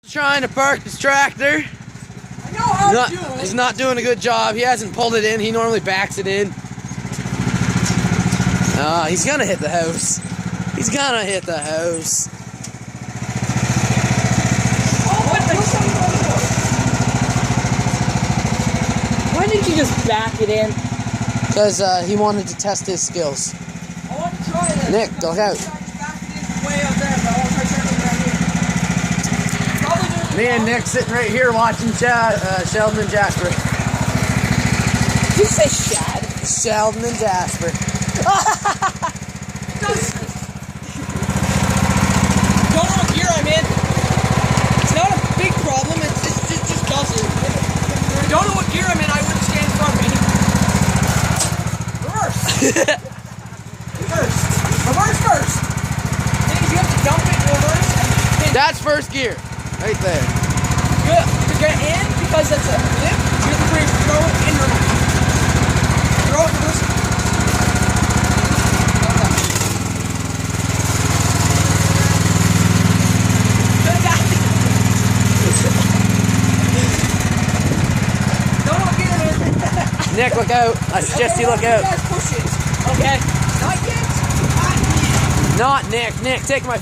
Trying to park his tractor. I know how to do it. He's not doing a good job. He hasn't pulled it in. He normally backs it in. He's gonna hit the house. He's gonna hit the house. Why didn't you just back it in? Because he wanted to test his skills. I want to try this. Nick, look out. Way up there, but I want to try turning right here. Me and Nick sitting right here watching Sheldon and Jasper. Did you say Shad? Sheldon and Jasper. Don't know what gear I'm in. It's not a big problem. It just doesn't. Don't know what gear I'm in. I wouldn't stand in front of me. Reverse. Reverse first. Then you have to dump it in reverse. That's first gear. Right there. Good. To get in, because it's a lip, you have to throw it in reverse. Throw it in reverse. Nick, look out. I suggest you look out. Push it. Okay. Not yet. Not Nick. Nick, take my